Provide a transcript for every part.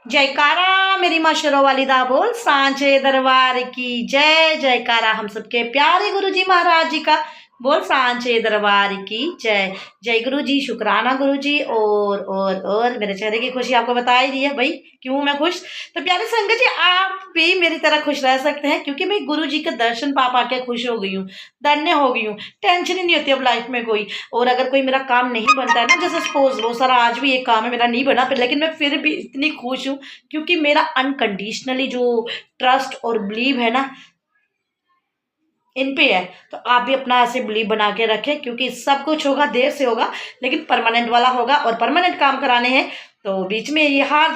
जयकारा मेरी माँ शेरों वाली दा बोल सांचे दरबार की जय। जयकारा हम सबके प्यारे गुरु जी महाराज जी का बोल सांचे दरबार की जय। जय गुरु जी, शुक्राना गुरु जी। और मेरे चेहरे की खुशी आपको बता ही दी है भाई, क्यों मैं खुश। तो प्यारे संगत जी, आप भी मेरी तरह खुश रह सकते हैं, क्योंकि मैं गुरु जी के दर्शन पा पा के खुश हो गई हूँ, धन्य हो गई हूँ। टेंशन ही नहीं होती अब लाइफ में कोई। और अगर कोई मेरा काम नहीं बनता है ना, जैसे सपोज बहुत सारा आज भी एक काम है मेरा नहीं बना, लेकिन मैं फिर भी इतनी खुश हूँ, क्योंकि मेरा अनकंडीशनली जो ट्रस्ट और बिलीव है ना इन पे है। तो आप भी अपना ऐसे बिलीव बना के रखें, क्योंकि सब कुछ होगा, देर से होगा लेकिन परमानेंट वाला होगा। और परमानेंट काम कराने हैं तो बीच में ये हार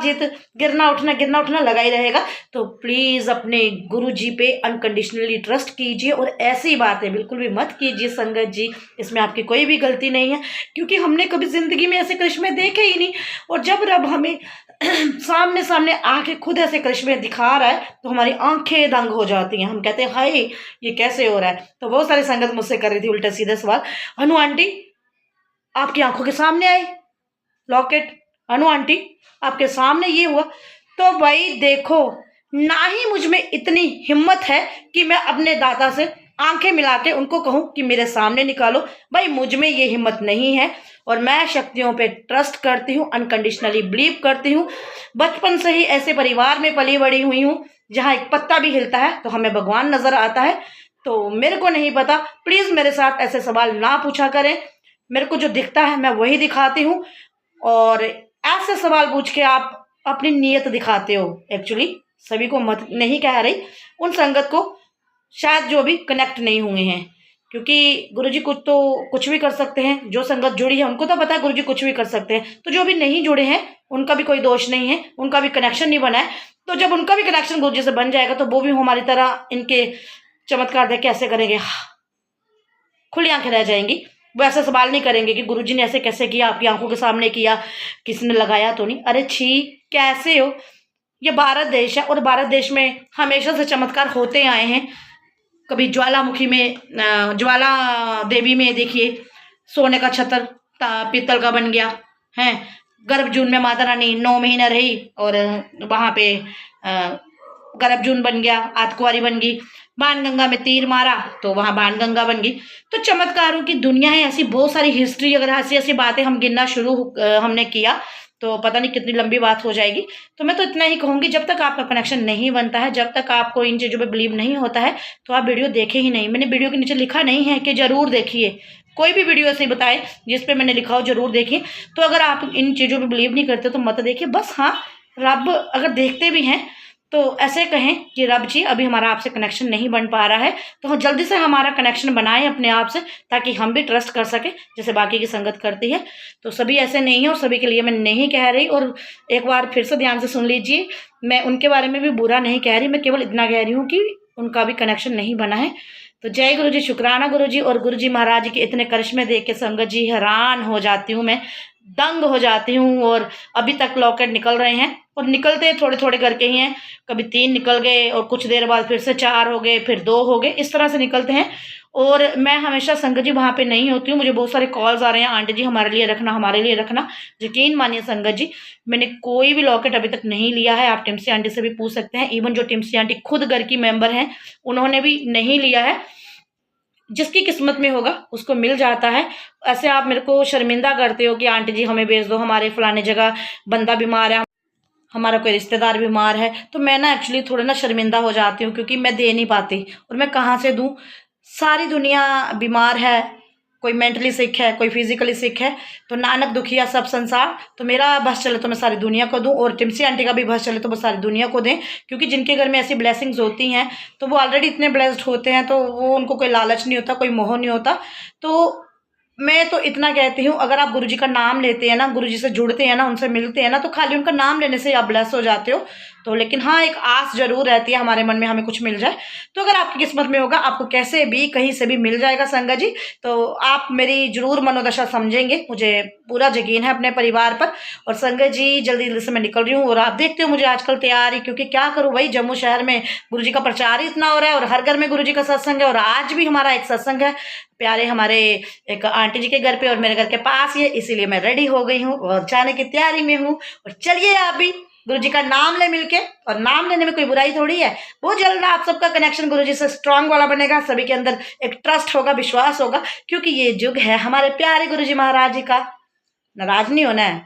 जीत गिरना उठना लगा ही रहेगा। तो प्लीज अपने गुरु जी पे अनकंडीशनली ट्रस्ट कीजिए, और ऐसी बातें बिल्कुल भी मत कीजिए संगत जी, इसमें आपकी कोई भी गलती नहीं है, क्योंकि हमने कभी जिंदगी में ऐसे करिश्मे देखे ही नहीं। और जब रब हमें सामने सामने आके खुद ऐसे करिश्मे दिखा रहा है तो हमारी आंखें दंग हो जाती हैं। हम कहते हैं हाय ये कैसे हो रहा है। तो बहुत सारी संगत मुझसे कर रही थी उल्टे सीधे सवाल, अनु आंटी आपकी आंखों के सामने आए लॉकेट, अनु आंटी आपके सामने ये हुआ। तो भाई देखो, ना ही मुझ में इतनी हिम्मत है कि मैं अपने दादा से आंखें मिला के उनको कहूं कि मेरे सामने निकालो। भाई मुझ में ये हिम्मत नहीं है, और मैं शक्तियों पे ट्रस्ट करती हूँ, अनकंडीशनली बिलीव करती हूँ। बचपन से ही ऐसे परिवार में पली बड़ी हुई हूँ जहाँ एक पत्ता भी हिलता है तो हमें भगवान नजर आता है। तो मेरे को नहीं पता, प्लीज मेरे साथ ऐसे सवाल ना पूछा करें। मेरे को जो दिखता है मैं वही दिखाती हूँ, और ऐसे सवाल पूछ के आप अपनी नीयत दिखाते हो। एक्चुअली सभी को मत नहीं कह रही, उन संगत को शायद जो भी कनेक्ट नहीं हुए हैं, क्योंकि गुरुजी कुछ तो कुछ भी कर सकते हैं। जो संगत जुड़ी है उनको तो पता है गुरुजी कुछ भी कर सकते हैं, तो जो भी नहीं जुड़े हैं उनका भी कोई दोष नहीं है, उनका भी कनेक्शन नहीं बना है। तो जब उनका भी कनेक्शन गुरुजी से बन जाएगा तो वो भी हमारी तरह इनके चमत्कार देख के ऐसे करेंगे, खुली आंखें रह जाएंगी। वो ऐसा सवाल नहीं करेंगे कि गुरुजी ने ऐसे कैसे किया, आपकी आंखों के सामने किया, किसने लगाया तो नहीं। अरे छी, कैसे हो। ये भारत देश है, और भारत देश में हमेशा से चमत्कार होते आए हैं। कभी ज्वालामुखी में ज्वाला देवी में देखिए सोने का छतर पीतल का बन गया है। गर्भजून में माता रानी 9 महीना रही और वहां पे गर्भजून बन गया, आतकुआरी बन गई। बाणगंगा में तीर मारा तो वहां बाणगंगा बन गई। तो चमत्कारों की दुनिया है, ऐसी बहुत सारी हिस्ट्री। अगर ऐसी ऐसी बातें हम गिनना शुरू हमने किया तो पता नहीं कितनी लंबी बात हो जाएगी। तो मैं तो इतना ही कहूंगी, जब तक आपका कनेक्शन नहीं बनता है, जब तक आपको इन चीज़ों पे बिलीव नहीं होता है, तो आप वीडियो देखे ही नहीं। मैंने वीडियो के नीचे लिखा नहीं है कि जरूर देखिए, कोई भी वीडियो ऐसे बताए जिस पे मैंने लिखा हो जरूर देखिए। तो अगर आप इन चीज़ों पे बिलीव नहीं करते तो मत देखिए। बस हाँ, रब अगर देखते भी हैं तो ऐसे कहें कि रब जी अभी हमारा आपसे कनेक्शन नहीं बन पा रहा है, तो हम जल्दी से हमारा कनेक्शन बनाएं अपने आप से, ताकि हम भी ट्रस्ट कर सकें जैसे बाकी की संगत करती है। तो सभी ऐसे नहीं है, और सभी के लिए मैं नहीं कह रही। और एक बार फिर से ध्यान से सुन लीजिए, मैं उनके बारे में भी बुरा नहीं कह रही, मैं केवल इतना कह रही हूँ कि उनका भी कनेक्शन नहीं बना है। तो जय गुरु जी, शुक्राना गुरु जी। और गुरु जी महाराज जी के इतने करिश्मे देख के संगत जी हैरान हो जाती हूँ, मैं दंग हो जाती हूँ। और अभी तक लॉकेट निकल रहे हैं, और निकलते थोड़े थोड़े करके ही हैं। कभी 3 निकल गए और कुछ देर बाद फिर से 4 हो गए, फिर 2 हो गए, इस तरह से निकलते हैं। और मैं हमेशा संगत जी वहाँ पे नहीं होती हूँ। मुझे बहुत सारे कॉल्स आ रहे हैं, आंटी जी हमारे लिए रखना, हमारे लिए रखना। यकीन मानिए संगत जी, मैंने कोई भी लॉकेट अभी तक नहीं लिया है। आप टिम्सी आंटी से भी पूछ सकते हैं, इवन जो टिम्सी आंटी खुद घर की मेंबर हैं उन्होंने भी नहीं लिया है। जिसकी किस्मत में होगा उसको मिल जाता है। ऐसे आप मेरे को शर्मिंदा करते हो कि आंटी जी हमें भेज दो, हमारे फलाने जगह बंदा बीमार है, हमारा कोई रिश्तेदार बीमार है। तो मैं ना एक्चुअली थोड़ा ना शर्मिंदा हो जाती हूँ, क्योंकि मैं दे नहीं पाती, और मैं कहाँ से दूँ। सारी दुनिया बीमार है, कोई मेंटली सिक है, कोई फिजिकली सिक है। तो नानक दुखिया सब संसार, तो मेरा बस चले तो मैं सारी दुनिया को दूं, और टिम्सी आंटी का भी बस चले तो वो सारी दुनिया को दें। क्योंकि जिनके घर में ऐसी ब्लेसिंग्स होती हैं तो वो ऑलरेडी इतने ब्लेस्ड होते हैं, तो वो उनको कोई लालच नहीं होता, कोई मोह नहीं होता। तो मैं तो इतना कहती हूँ, अगर आप गुरुजी का नाम लेते हैं ना, गुरुजी से जुड़ते हैं ना, उनसे मिलते हैं ना, तो खाली उनका नाम लेने से आप ब्लेस हो जाते हो। तो लेकिन हाँ, एक आस जरूर रहती है हमारे मन में, हमें कुछ मिल जाए। तो अगर आपकी किस्मत में होगा, आपको कैसे भी कहीं से भी मिल जाएगा संगत जी। तो आप मेरी जरूर मनोदशा समझेंगे, मुझे पूरा यकीन है अपने परिवार पर। और संगत जी जल्दी जल्दी से मैं निकल रही हूँ, और आप देखते हो मुझे आजकल तैयार ही, क्योंकि क्या करूँ भाई, जम्मू शहर में गुरुजी का प्रचार ही इतना हो रहा है, और हर घर में गुरुजी का सत्संग है। और आज भी हमारा एक सत्संग है प्यारे हमारे एक आंटी जी के घर पे, और मेरे घर के पास ही है, इसीलिए मैं रेडी हो गई हूँ और जाने की तैयारी में हूँ। और चलिए आप भी गुरु जी का नाम ले मिलके, और नाम लेने में कोई बुराई थोड़ी है। बहुत जल्द आप सबका कनेक्शन गुरु जी से स्ट्रांग वाला बनेगा, सभी के अंदर एक ट्रस्ट होगा, विश्वास होगा, क्योंकि ये युग है हमारे प्यारे गुरु जी महाराज जी का। नाराज नहीं होना है,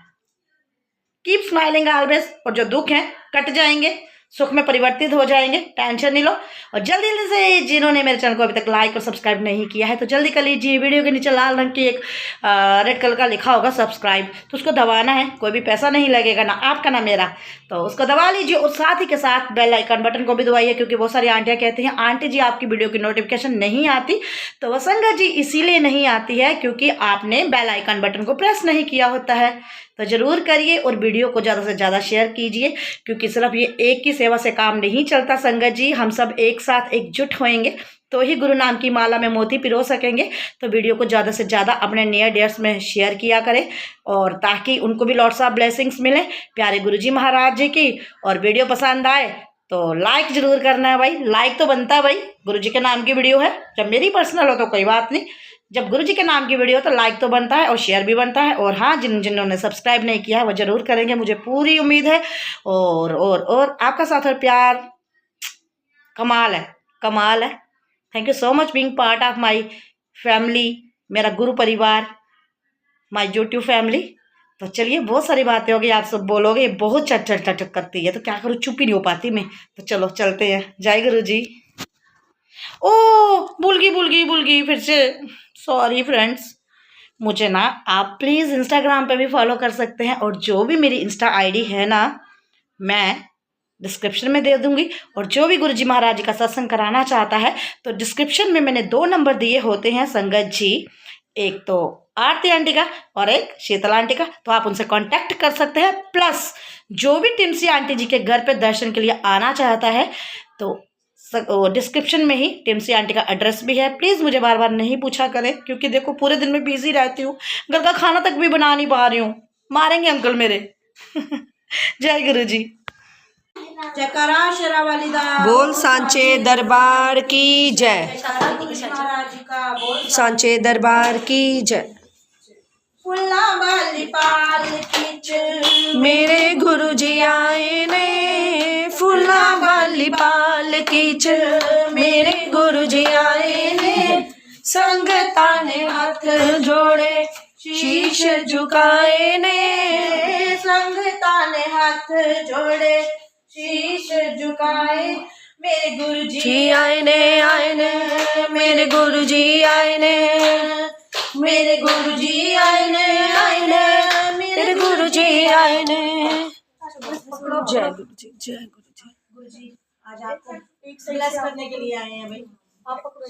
कीप स्माइलिंग ऑलवेज, और जो दुख है कट जाएंगे, सुख में परिवर्तित हो जाएंगे, टेंशन नहीं लो। और जल्दी जल्दी से जिन्होंने मेरे चैनल को अभी तक लाइक और सब्सक्राइब नहीं किया है तो जल्दी कर लीजिए। वीडियो के नीचे लाल रंग की एक रेड कलर का लिखा होगा सब्सक्राइब, तो उसको दबाना है, कोई भी पैसा नहीं लगेगा, ना आपका ना मेरा, तो उसको दबा लीजिए। और साथ ही के साथ बेल आइकन बटन को भी दबाइए, क्योंकि बहुत सारी आंटियाँ कहती हैं आंटी जी आपकी वीडियो की नोटिफिकेशन नहीं आती, तो वसंगा जी इसीलिए नहीं आती है क्योंकि आपने बेल आइकन बटन को प्रेस नहीं किया होता है। तो जरूर करिए और वीडियो को ज़्यादा से ज़्यादा शेयर कीजिए, क्योंकि सिर्फ ये एक की सेवा से काम नहीं चलता संगत जी, हम सब एक साथ एकजुट होएंगे तो ही गुरु नाम की माला में मोती पिरो सकेंगे। तो वीडियो को ज़्यादा से ज़्यादा अपने नियर डियर्स में शेयर किया करें, और ताकि उनको भी लॉट्स ऑफ ब्लेसिंग्स मिले प्यारे गुरु जी महाराज जी की। और वीडियो पसंद आए तो लाइक जरूर करना है भाई, लाइक तो बनता है भाई, गुरु जी के नाम की वीडियो है, जब मेरी पर्सनल हो तो कोई बात नहीं, जब गुरु जी के नाम की वीडियो तो लाइक तो बनता है और शेयर भी बनता है। और हाँ, जिन्होंने सब्सक्राइब नहीं किया है वो जरूर करेंगे, मुझे पूरी उम्मीद है। और आपका साथ और प्यार कमाल है, कमाल है। Thank you so much being part of my family, मेरा गुरु परिवार, माय यूट्यूब फैमिली। तो चलिए, बहुत सारी बातें होगी, आप सब बोलोगे बहुत चट करती है, तो क्या करूँ, चुप ही नहीं हो पाती मैं। तो चलो चलते हैं, जय गुरु जी। ओ भूल गई फिर से, सॉरी फ्रेंड्स। मुझे ना आप प्लीज़ इंस्टाग्राम पे भी फॉलो कर सकते हैं, और जो भी मेरी इंस्टा आईडी है ना मैं डिस्क्रिप्शन में दे दूंगी। और जो भी गुरु जी महाराज जी का सत्संग कराना चाहता है तो डिस्क्रिप्शन में मैंने 2 नंबर दिए होते हैं संगत जी, एक तो आरती आंटी का और एक शीतल आंटी का, तो आप उनसे कांटेक्ट कर सकते हैं। प्लस जो भी टिमसी आंटी जी के घर पे दर्शन के लिए आना चाहता है तो डिस्क्रिप्शन में ही टिमसी आंटी का एड्रेस भी है। प्लीज़ मुझे बार बार नहीं पूछा करें, क्योंकि देखो पूरे दिन में बिजी रहती हूँ, घर का खाना तक भी बना नहीं पा रही हूँ, मारेंगे अंकल मेरे। जय गुरु जी। जयकारा शेरा वाली दा बोल सांचे दरबार की जय, सांचे दरबार की जय। फुल्ला वाली पाल खींच मेरे गुरु जी आए ने, फुल्ला वाली पाल खींच मेरे गुरु जी आए ने, संगता ने हाथ जोड़े शीश झुकाए ने, संगता ने हाथ जोड़े शीश झुकाए, मेरे गुरु जी आए ने, मेरे गुरु जी आए ने, मेरे गुरु जी आए ने, मेरे गुरु जी आए ने। जय गुरु जी, जय गुरु जी। गुरु जी आज आपको ब्लेस करने के लिए आए हैं भाई, आप पकड़ो।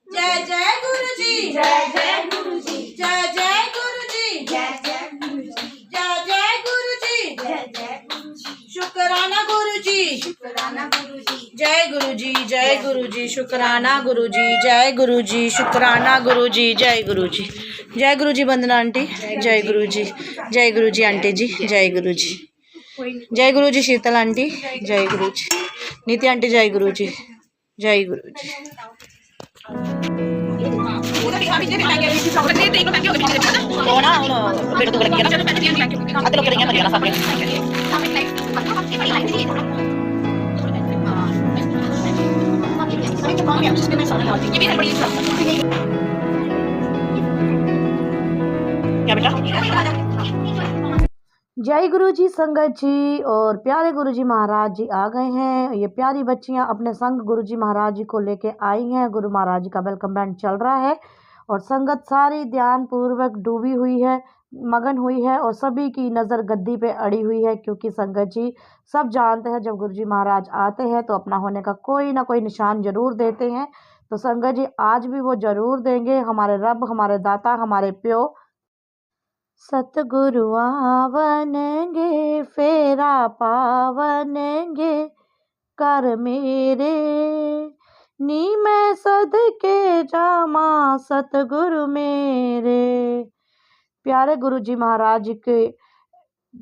जय जय गुरु जी, जय जय गुरु जी, जय जय गुरु जी, जय जय गुरु जी, जय जय गुरु जी, जय जय गुरु जी, शुक्राना गुरु जी, शुक्राना गुरु जी, जय गुरु जी, जय गुरु जी, शुक्राना गुरु जी, जय गुरु जी, शुक्राना गुरु जी, जय गुरु जी। जय गुरु जी वंदना आंटी, जय गुरु जी, जय गुरु जी आंटी जी, जय गुरु जी, जय गुरु जी शीतल आंटी, जय गुरु जी नीति आंटी, जय गुरु जी, जय गुरु जी। जय गुरु जी संगत जी, और प्यारे गुरु जी महाराज जी आ गए हैं। ये प्यारी बच्चियां अपने संग गुरु जी महाराज जी को लेके आई हैं। गुरु महाराज जी का वेलकम बैंड चल रहा है और संगत सारी ध्यान पूर्वक डूबी हुई है, मगन हुई है, और सभी की नज़र गद्दी पे अड़ी हुई है, क्योंकि संगत जी सब जानते हैं जब गुरु जी महाराज आते हैं तो अपना होने का कोई ना कोई निशान जरूर देते हैं। तो संगत जी आज भी वो जरूर देंगे। हमारे रब, हमारे दाता, हमारे प्यो सतगुरु आवनगे, फेरा पावनगे कर मेरे, नी मैं सदके जामा सतगुरु मेरे। प्यारे गुरु जी महाराज जी के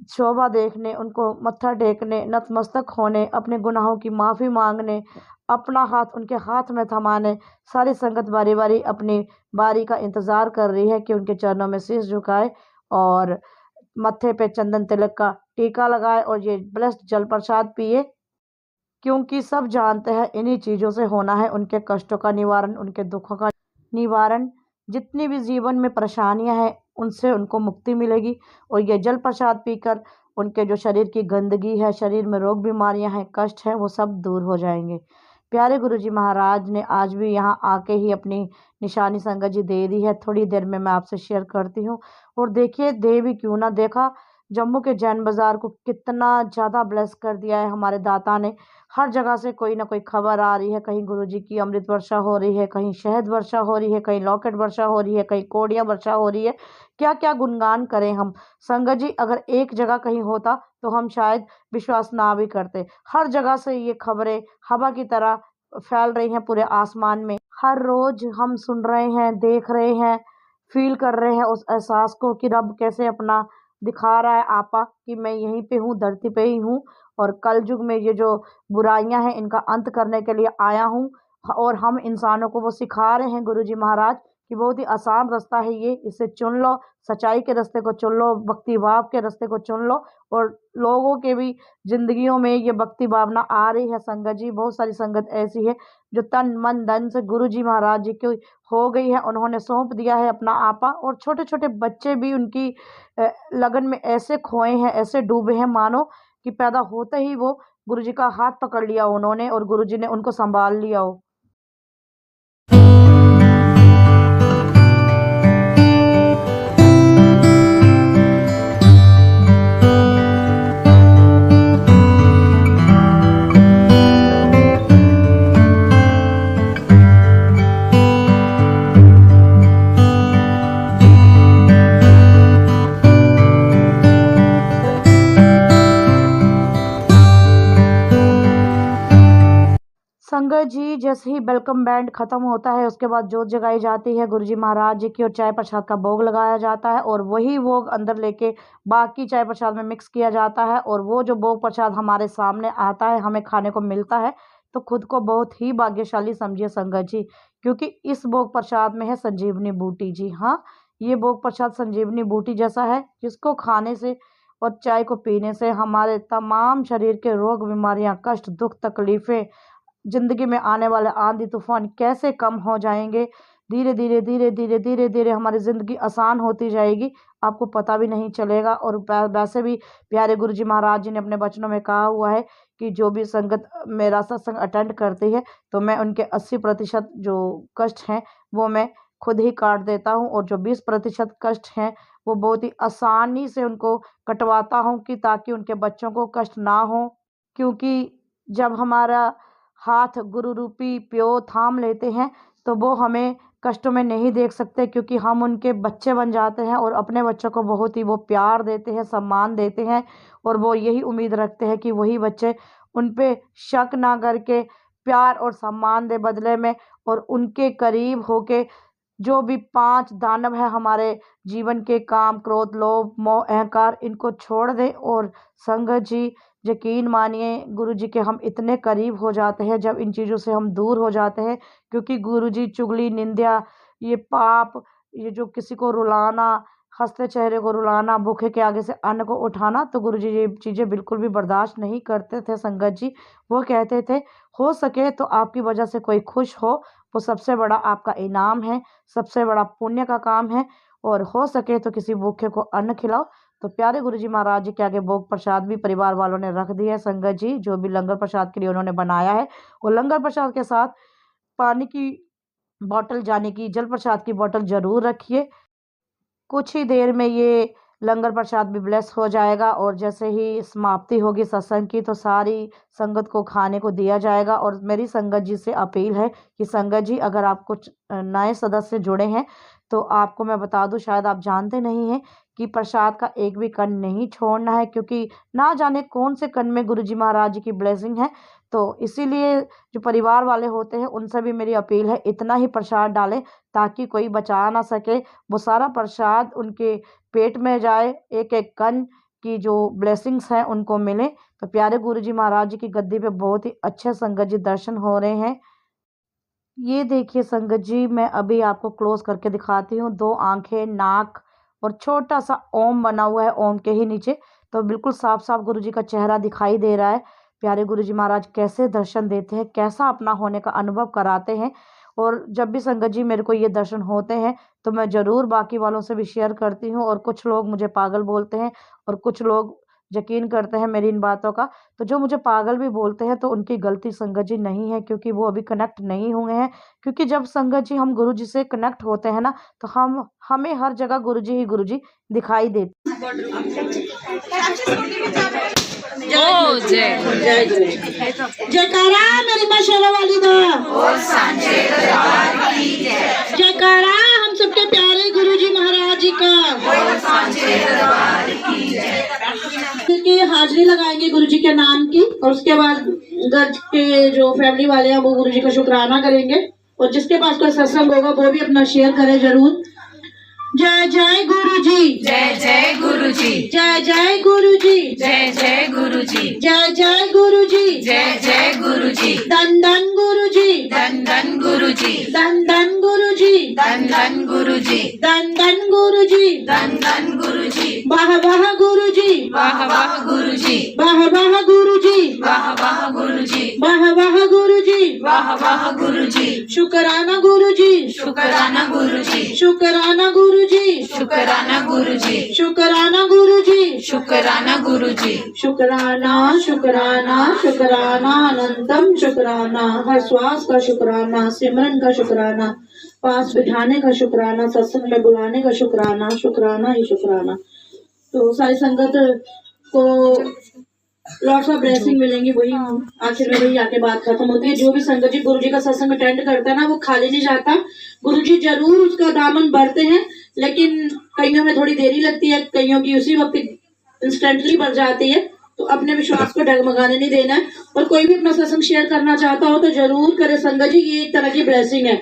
शोभा देखने, उनको मत्था टेकने, नतमस्तक होने, अपने गुनाहों की माफ़ी मांगने, अपना हाथ उनके हाथ में थमाने सारी संगत बारी बारी अपनी बारी का इंतज़ार कर रही है कि उनके चरणों में शीश झुकाए और मत्थे पे चंदन तिलक का टीका लगाए और ये ब्लेस्ड जल प्रसाद पिए, क्योंकि सब जानते हैं इन्हीं चीज़ों से होना है उनके कष्टों का निवारण, उनके दुखों का निवारण। जितनी भी जीवन में परेशानियां हैं उनसे उनको मुक्ति मिलेगी और ये जल प्रसाद पीकर उनके जो शरीर की गंदगी है, शरीर में रोग बीमारियां हैं, कष्ट हैं, वो सब दूर हो जाएंगे। प्यारे गुरुजी महाराज ने आज भी यहाँ आके ही अपनी निशानी संगत जी दे दी है। थोड़ी देर में मैं आपसे शेयर करती हूँ। और देखिए, दे भी क्यों ना, देखा जम्मू के जैन बाजार को कितना ज़्यादा ब्लेस कर दिया है हमारे दाता ने। हर जगह से कोई ना कोई खबर आ रही है, कहीं गुरुजी की अमृत वर्षा हो रही है, कहीं शहद वर्षा हो रही है, कहीं लॉकेट वर्षा हो रही है, कहीं कोड़ियाँ वर्षा हो रही है। क्या क्या गुणगान करें हम। संगत जी, अगर एक जगह कहीं होता तो हम शायद विश्वास ना भी करते। हर जगह से ये खबरें हवा की तरह फैल रही हैं पूरे आसमान में। हर रोज हम सुन रहे हैं, देख रहे हैं, फील कर रहे हैं उस एहसास को कि रब कैसे अपना दिखा रहा है आपा कि मैं यहीं पे हूँ, धरती पे ही हूँ और कल युग में ये जो बुराइयां हैं इनका अंत करने के लिए आया हूँ। और हम इंसानों को वो सिखा रहे हैं गुरुजी महाराज कि बहुत ही आसान रास्ता है ये, इसे चुन लो, सच्चाई के रास्ते को चुन लो, भक्ति भाव के रास्ते को चुन लो। और लोगों के भी जिंदगियों में ये भक्ति भावना आ रही है। संगत जी, बहुत सारी संगत ऐसी है जो तन मन धन से गुरुजी महाराज जी की हो गई है, उन्होंने सौंप दिया है अपना आपा। और छोटे छोटे बच्चे भी उनकी लगन में ऐसे खोए हैं, ऐसे डूबे हैं मानो कि पैदा होते ही वो गुरुजी का हाथ पकड़ लिया उन्होंने और गुरुजी ने उनको संभाल लिया हो। संगत जी, जैसे ही वेलकम बैंड खत्म होता है उसके बाद जोत जगाई जाती है गुरुजी महाराज जी की और चाय प्रसाद का भोग लगाया जाता है और वही भोग अंदर लेके बाकी चाय प्रसाद में मिक्स किया जाता है और वो जो भोग प्रसाद हमारे सामने आता है, हमें खाने को मिलता है, तो खुद को बहुत ही भाग्यशाली समझिए संगत जी, क्योंकि इस भोग प्रसाद में है संजीवनी बूटी। जी हाँ, ये भोग प्रसाद संजीवनी बूटी जैसा है जिसको खाने से और चाय को पीने से हमारे तमाम शरीर के रोग बीमारियां, कष्ट, दुख, तकलीफें, जिंदगी में आने वाले आंधी तूफान कैसे कम हो जाएंगे। धीरे धीरे धीरे धीरे धीरे धीरे हमारी ज़िंदगी आसान होती जाएगी, आपको पता भी नहीं चलेगा। और वैसे भी प्यारे गुरुजी महाराज जी ने अपने वचनों में कहा हुआ है कि जो भी संगत मेरा सत्संग अटेंड करती है तो मैं उनके 80% जो कष्ट हैं वो मैं खुद ही काट देता हूँ और जो 20% कष्ट हैं वो बहुत ही आसानी से उनको कटवाता हूँ कि ताकि उनके बच्चों को कष्ट ना हो। क्योंकि जब हमारा हाथ गुरु रूपी प्यो थाम लेते हैं तो वो हमें कष्टों में नहीं देख सकते, क्योंकि हम उनके बच्चे बन जाते हैं और अपने बच्चों को बहुत ही वो प्यार देते हैं, सम्मान देते हैं और वो यही उम्मीद रखते हैं कि वही बच्चे उन पे शक ना करके प्यार और सम्मान दे बदले में, और उनके करीब होके जो भी 5 दानव है हमारे जीवन के, काम, क्रोध, लोभ, मोह, अहंकार, इनको छोड़ दें। और संगत जी, यकीन मानिए गुरुजी के हम इतने करीब हो जाते हैं जब इन चीज़ों से हम दूर हो जाते हैं, क्योंकि गुरुजी चुगली, निंदा, ये पाप, ये जो किसी को रुलाना, हंसते चेहरे को रुलाना, भूखे के आगे से अन्न को उठाना, तो गुरुजी ये चीज़ें बिल्कुल भी बर्दाश्त नहीं करते थे संगत जी। वो कहते थे हो सके तो आपकी वजह से कोई खुश हो, वो सबसे बड़ा आपका इनाम है, सबसे बड़ा पुण्य का काम है, और हो सके तो किसी भूखे को अन्न खिलाओ। तो प्यारे गुरुजी महाराज जी के आगे भोग प्रसाद भी परिवार वालों ने रख दिया है संगत जी, जो भी लंगर प्रसाद के लिए उन्होंने बनाया है। और लंगर प्रसाद के साथ पानी की बॉटल, जाने की जल प्रसाद की बॉटल जरूर रखिए। कुछ ही देर में ये लंगर प्रसाद भी ब्लेस हो जाएगा और जैसे ही समाप्ति होगी सत्संग की तो सारी संगत को खाने को दिया जाएगा। और मेरी संगत जी से अपील है कि संगत जी, अगर आप कुछ नए सदस्य जुड़े हैं तो आपको मैं बता दूं, शायद आप जानते नहीं हैं कि प्रसाद का एक भी कण नहीं छोड़ना है, क्योंकि ना जाने कौन से कण में गुरुजी महाराज जी की ब्लेसिंग है। तो इसीलिए जो परिवार वाले होते हैं उनसे भी मेरी अपील है, इतना ही प्रसाद डालें ताकि कोई बचा ना सके, वो सारा प्रसाद उनके पेट में जाए, एक एक कण की जो ब्लेसिंग्स हैं उनको मिले। तो प्यारे गुरुजी महाराज जी की गद्दी पे बहुत ही अच्छे संगत जी दर्शन हो रहे हैं। ये देखिए संगत जी, मैं अभी आपको क्लोज करके दिखाती हूँ। 2 आंखें, नाक और छोटा सा ओम बना हुआ है ओम के ही नीचे, तो बिल्कुल साफ साफ गुरु जी का चेहरा दिखाई दे रहा है। प्यारे गुरु जी महाराज कैसे दर्शन देते हैं, कैसा अपना होने का अनुभव कराते हैं। और जब भी संगत जी मेरे को ये दर्शन होते हैं तो मैं ज़रूर बाकी वालों से भी शेयर करती हूँ। और कुछ लोग मुझे पागल बोलते हैं और कुछ लोग यकीन करते हैं मेरी इन बातों का। तो जो मुझे पागल भी बोलते हैं तो उनकी गलती संगत जी नहीं है, क्योंकि वो अभी कनेक्ट नहीं हुए हैं। क्योंकि जब संगत जी हम गुरु जी से कनेक्ट होते हैं ना, तो हमें हर जगह गुरु जी ही गुरु जी दिखाई देते। ओ जय जय जय जयकारा मेरी मां शेरा वाली दा, जयकारा हम सबके प्यारे गुरु जी महाराज जी का। की हाजिरी लगाएंगे गुरु जी के नाम की, और उसके बाद घर के जो फैमिली वाले हैं वो गुरु जी का शुक्राना करेंगे। और जिसके पास कोई सत्संग होगा वो भी अपना शेयर करे जरूर। जय जय गुरु जी, जय जय गुरु जी, जय जय गुरु जी, जय जय गुरु जी, जय जय गुरु जी, जय जय गुरु जी, धन धन गुरु जी, धन धन गुरु जी, धन धन गुरु जी, धन धन गुरु जी, धन धन गुरु जी, धन धन गुरु जी, वाह वाह गुरु जी, वाह वाह गुरु जी, वाह वाह गुरु जी, वाह वाह गुरु जी, वाह वाह गुरु जी, वाह वाह गुरु जी, शुक्राना गुरु जी, शुक्राना गुरु जी, शुक्राना गुरु जी, शुक्राना गुरु जी, शुक्राना गुरु जी, शुक्राना गुरु जी, शुक्राना शुक्राना शुक्राना अनंतम शुक्राना, हर श्वास का शुक्राना, सिमरन का शुक्राना, पास बिठाने का शुक्राना, सत्संग में बुलाने का शुक्राना, शुक्राना ही शुक्राना। तो सारी संगत को लॉट्स ऑफ ब्लेसिंग मिलेंगी, वही आखिर में वही आके बात खत्म होती है। जो भी संगत जी गुरु जी का सत्संग अटेंड करता है ना, वो खाली नहीं जाता। गुरु जी जरूर उसका दामन भरते हैं, लेकिन कईयों में थोड़ी देरी लगती है, कईयों की उसी वक्त इंस्टेंटली भर जाती है। तो अपने विश्वास को डगमगाने नहीं देना है। और कोई भी अपना सत्संग शेयर करना चाहता हो तो जरूर करे संगत जी, ये एक तरह की ब्लेसिंग है।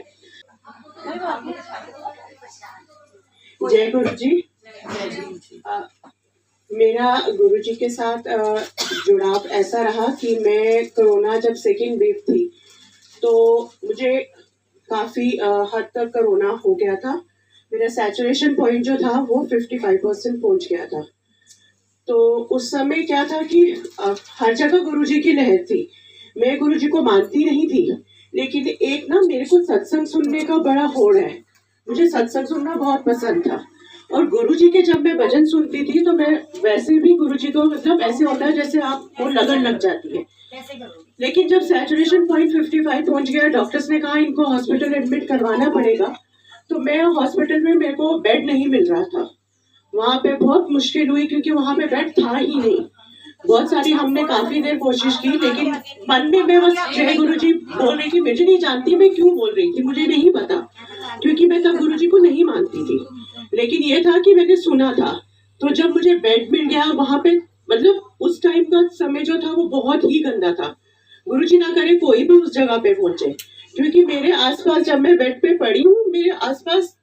जय गुरु जी। मेरा गुरु जी के साथ जुड़ाव ऐसा रहा कि मैं कोरोना जब सेकेंड वेव थी तो मुझे काफ़ी हद तक कोरोना हो गया था। मेरा सैचुरेशन पॉइंट जो था वो 55% पहुंच गया था। तो उस समय क्या था कि हर जगह गुरु जी की लहर थी। मैं गुरु जी को मानती नहीं थी, लेकिन एक ना मेरे को सत्संग सुनने का बड़ा होड़ है। मुझे सत्संग सुनना बहुत पसंद था। और गुरु जी के जब मैं भजन सुनती थी तो मैं वैसे भी गुरु जी को मतलब ऐसे होता है जैसे आपको लगन लग जाती है। लेकिन जब सैचुरेशन पॉइंट 55 पहुंच गया, डॉक्टर्स ने कहा इनको हॉस्पिटल एडमिट करवाना पड़ेगा। तो मैं हॉस्पिटल में, मेरे को बेड नहीं मिल रहा था। वहाँ पे बहुत मुश्किल हुई क्योंकि वहाँ पे बेड था ही नहीं। बहुत सारी हमने काफी देर कोशिश की, लेकिन मन में मैं बस जय गुरु जी बोल रही थी। मुझे नहीं जानती मैं क्यों बोल रही थी, मुझे नहीं पता, क्योंकि मैं तब गुरु जी को नहीं मानती थी। लेकिन ये था कि मैंने सुना था। तो जब मुझे बेड मिल गया वहां पे, मतलब उस टाइम का समय जो था वो बहुत ही गंदा था। गुरुजी ना करे कोई भी उस जगह पे पहुंचे, क्योंकि मेरे आसपास जब मैं बेड पे पड़ी हूँ, मेरे आसपास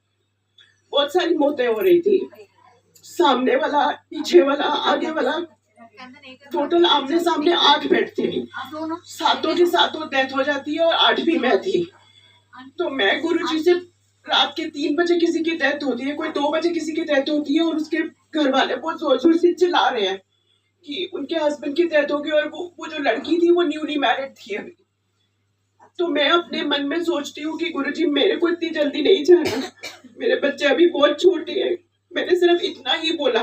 बहुत सारी मौतें हो रही थी। सामने वाला, पीछे वाला, आगे वाला, टोटल आमने सामने 8 बेड थे। 7 की 7 डेथ हो जाती है और 8वीं मैं थी। तो मैं गुरुजी से रात के 3 बजे किसी की डेथ होती है, कोई 2 बजे किसी की डेथ होती है, और उसके घर वाले बहुत जोर जोर से चिल्ला रहे हैं कि उनके हस्बैंड की डेथ हो गई। और वो जो लड़की थी वो न्यूली मैरिड थी अभी। तो मैं अपने मन में सोचती हूँ कि गुरुजी मेरे को इतनी जल्दी नहीं जाना, मेरे बच्चे अभी बहुत छोटे हैं। मैंने सिर्फ इतना ही बोला।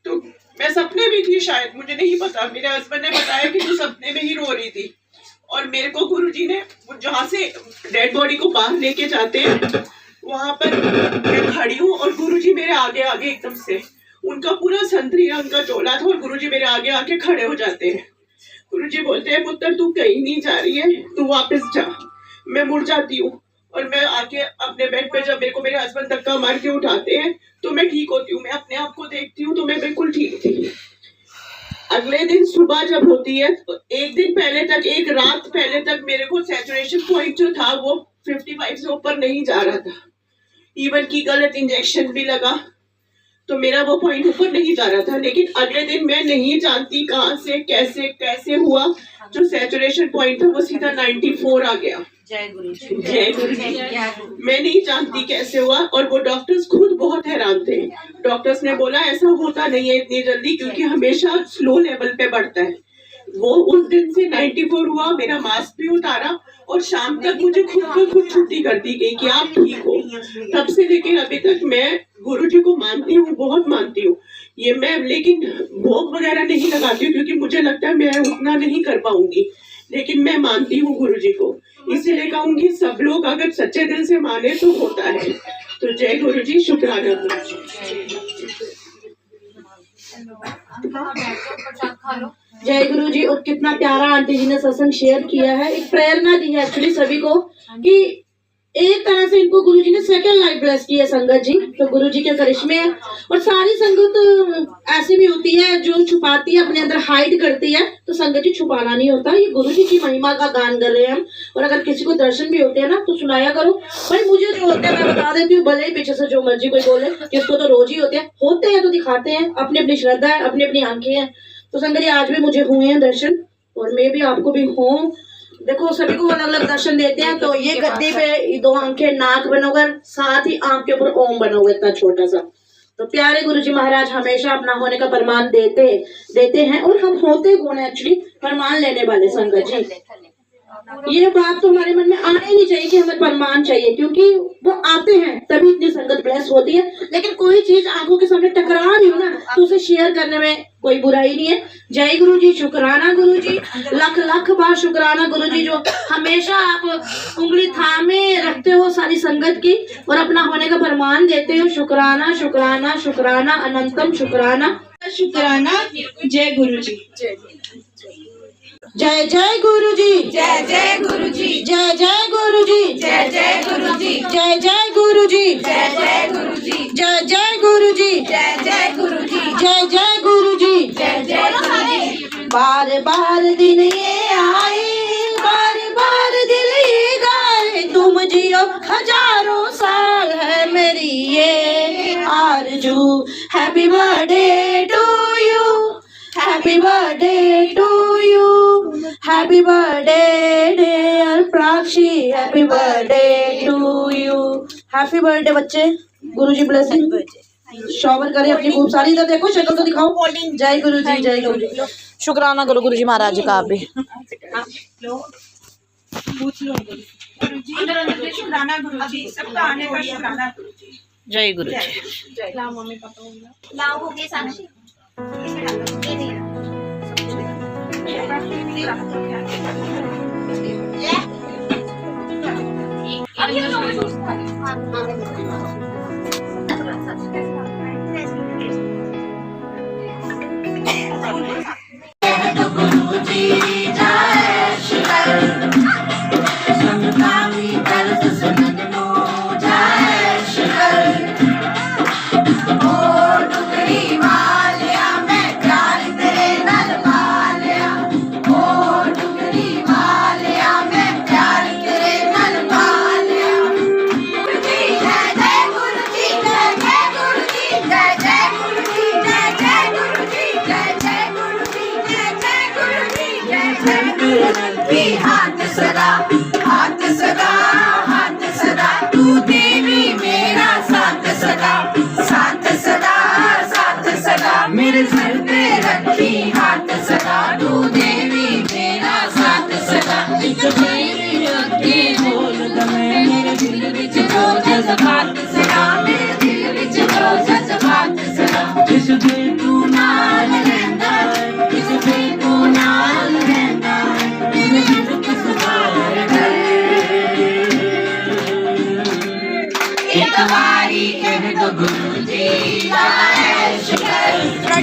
तो मैं सपने में थी शायद, मुझे नहीं पता। मेरे हस्बैंड ने बताया कि तू सपने में ही रो रही थी। और मेरे को गुरुजी ने जहाँ से डेड बॉडी को बाहर लेके जाते हैं वहां पर मैं खड़ी हूँ, और गुरुजी मेरे आगे आगे एकदम से, उनका पूरा संतरी रंग का चोला था, और गुरुजी मेरे आगे आके खड़े हो जाते हैं। गुरुजी बोलते हैं पुत्र तू कहीं नहीं जा रही है, तू वापस जा। मैं मुड़ जाती हूँ और मैं आके अपने बेड पे, जब मेरे को मेरे हस्बैंड धक्का मार के उठाते हैं तो मैं ठीक होती हूँ। मैं अपने आप को देखती हूँ तो मैं बिल्कुल ठीक थी। अगले दिन सुबह जब होती है तो एक दिन पहले तक, एक रात पहले तक मेरे को सैचुरेशन पॉइंट जो था वो 55 से ऊपर नहीं जा रहा था। इवन की गलत इंजेक्शन भी लगा तो मेरा वो पॉइंट ऊपर नहीं जा रहा था। लेकिन अगले दिन मैं नहीं जानती कहाँ से कैसे कैसे हुआ, जो सैचुरेशन पॉइंट था वो सीधा 94 आ गया। जय गुरु जी। जय गुरु जी। मैं नहीं जानती कैसे हुआ, और वो डॉक्टर्स खुद बहुत हैरान थे। डॉक्टर्स ने बोला ऐसा होता नहीं है इतनी जल्दी, क्योंकि हमेशा स्लो लेवल पे बढ़ता है। वो उस दिन से 94 हुआ, मेरा मास्क भी उतारा, और शाम तक मुझे खुद को खुद छुट्टी कर दी गई कि आप ठीक हो। तब से लेकर अभी तक मैं गुरु जी को मानती हूँ, बहुत मानती हूँ। ये मैं लेकिन भोग वगैरह नहीं लगाती हूँ, क्योंकि मुझे लगता है मैं उतना नहीं कर पाऊंगी, लेकिन मैं मानती हूँ गुरु जी को। इसीलिए कहूंगी सब लोग अगर सच्चे दिल से माने तो होता है। तो जय गुरु जी, शुक्राना गुरु जी। जय गुरु जी। और कितना प्यारा आंटी जी ने सत्संग शेयर किया है, एक प्रेरणा दी है एक्चुअली सभी को कि एक तरह से इनको गुरु जी ने सेकंड लाइफ ब्लेस की है संगत जी। तो गुरु जी के करिश्मे है। और सारी संगत ऐसी भी होती है जो छुपाती है, अपने अंदर हाइड करती है, तो संगत जी छुपाना नहीं होता। ये गुरु जी की महिमा का गान कर रहे हैं हम। और अगर किसी को दर्शन भी होते हैं ना तो सुनाया करो भाई। मुझे जो होते हैं मैं बता देती हूँ, भले ही पीछे से जो मर्जी कोई बोले, किसको तो रोज ही होते हैं तो दिखाते हैं। अपनी अपनी श्रद्धा है, अपनी अपनी आंखें हैं। तो संगत जी आज भी मुझे हुए हैं दर्शन, और मैं भी आपको भी हूँ। देखो सभी को अलग अलग दर्शन देते हैं। तो ये गद्दे पे दो आंखें, नाक बनोगे, साथ ही आंख के ऊपर ओम बनोगे, इतना छोटा सा। तो प्यारे गुरुजी महाराज हमेशा अपना होने का प्रमाण देते हैं। और हम होते कौन है एक्चुअली? प्रमाण लेने वाले संगत जी। ये बात तो हमारे मन में आना ही नहीं चाहिए कि हमें प्रमाण चाहिए, क्योंकि वो आते हैं तभी इतनी संगत ब्लेस होती है। लेकिन कोई चीज आंखों के सामने टकरा रही हो ना तो उसे शेयर करने में कोई बुराई नहीं है। जय गुरु जी, शुक्राना गुरु जी, लख लख बार शुक्राना गुरु जी, जो हमेशा आप उंगली थामे रखते हो सारी संगत की और अपना होने का प्रमाण देते हो। शुक्राना शुक्राना शुक्राना, अनंतम शुक्राना शुक्राना। जय गुरु जी। जय जय गुरु जी। जय जय गुरु जी। जय जय गुरु जी। जय जय गुरु जी। जय जय गुरु जी। जय जय गुरु जी। जय जय गुरु जी। जय जय गुरु जी। जय जय गुरु जी। जय जय गुरु जी। बार बार दिन ये आए, बार बार दिल ये गाए, तुम जियो हजारों साल, है मेरी ये आरज़ू। Happy birthday to you, happy birthday to you, happy birthday dear Prakshi, happy birthday to you. Happy birthday बच्चे, गुरुजी ब्लेसिंग शॉवर करे अपनी खूब सारी। इधर देखो, शक्ल तो दिखाओ। जय गुरु जी, जय गुरु जी। शुक्राना करो गुरु जी महाराज जी का आप भी। शुक्राना गुरु जी, सबका आने का शुक्राना गुरु जी। जय गुरु जी। लाओ मम्मी पापा लाओ हो गए साक्षी। हाथ सदा, हाथ सदा, हाथ सदा, तू देवी मेरा साथ सदा, साथ सदा, साथ सदा, मेरे सर पे रखी हाथ सदा, तू देवी मेरा साथ सदा। एक मेरी अग्गे बोल दमे, मेरे दिल विच जो जज्बात सदा, मेरे दिल विच जो जज्बात सदा, जिस पे तू नाल रहंदा, जिस पे तू नाल रहंदा, मेरे दिल की सुधार कर। एक बारी कह दो गुरु जी दा ऐश कर।